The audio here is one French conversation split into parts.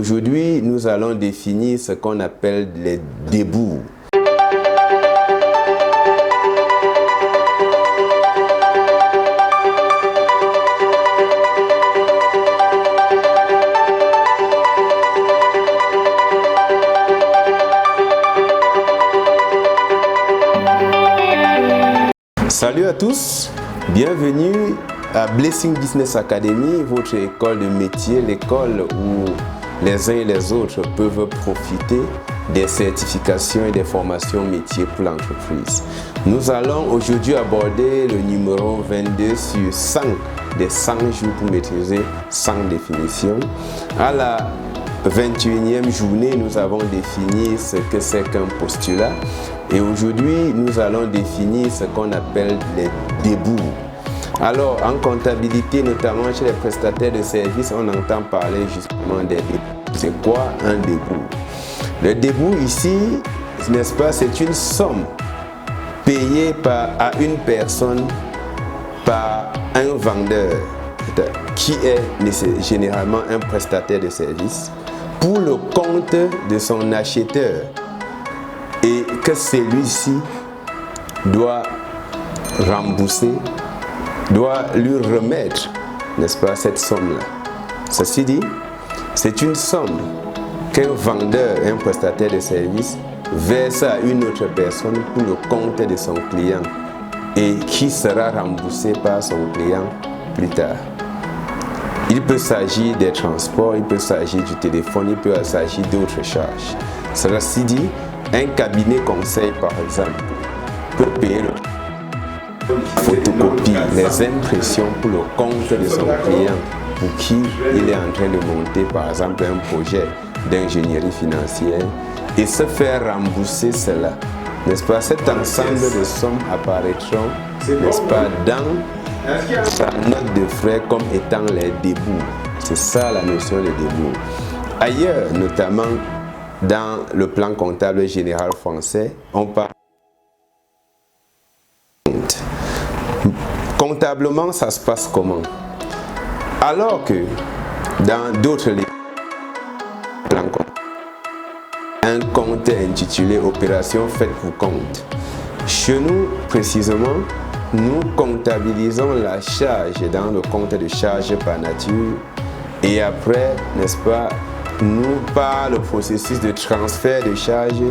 Aujourd'hui, nous allons définir ce qu'on appelle les débouts. Salut à tous, bienvenue à Blessing Business Academy, votre école de métier, l'école où les uns et les autres peuvent profiter des certifications et des formations métiers pour l'entreprise. Nous allons aujourd'hui aborder le numéro 22 sur 100 des 100 jours pour maîtriser 100 définitions. À la 21e journée, nous avons défini ce que c'est qu'un postulat. Et aujourd'hui, nous allons définir ce qu'on appelle les débouts. Alors, en comptabilité, notamment chez les prestataires de services, on entend parler justement des débouts. C'est quoi un début? Le début ici, n'est-ce pas, c'est une somme payée à une personne par un vendeur qui est généralement un prestataire de services pour le compte de son acheteur et que celui-ci doit rembourser, doit lui remettre, n'est-ce pas, cette somme-là. Ceci dit, c'est une somme qu'un vendeur, un prestataire de services verse à une autre personne pour le compte de son client et qui sera remboursé par son client plus tard. Il peut s'agir des transports, il peut s'agir du téléphone, il peut s'agir d'autres charges. Ceci dit, un cabinet conseil, par exemple, peut payer le photocopie, les impressions pour le compte de son client pour qui il est en train de monter, par exemple, un projet d'ingénierie financière et se faire rembourser cela. N'est-ce pas? Cet ensemble de sommes apparaîtront, n'est-ce pas, dans sa note de frais comme étant les débouts. C'est ça la notion de débouts. Ailleurs, notamment dans le plan comptable général français, on parle comptablement, ça se passe comment? Alors que dans d'autres plans comptables, un compte intitulé Opération faite pour compte. Chez nous, précisément, nous comptabilisons la charge dans le compte de charge par nature et après, n'est-ce pas, nous, par le processus de transfert de charge,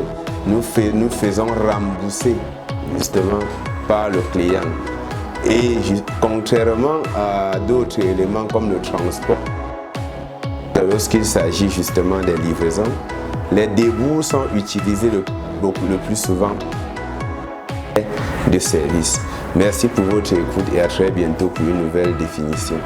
nous faisons rembourser justement par le client. Et contrairement à d'autres éléments comme le transport, lorsqu'il s'agit justement des livraisons, les débouts sont utilisés le plus souvent de service. Merci pour votre écoute et à très bientôt pour une nouvelle définition.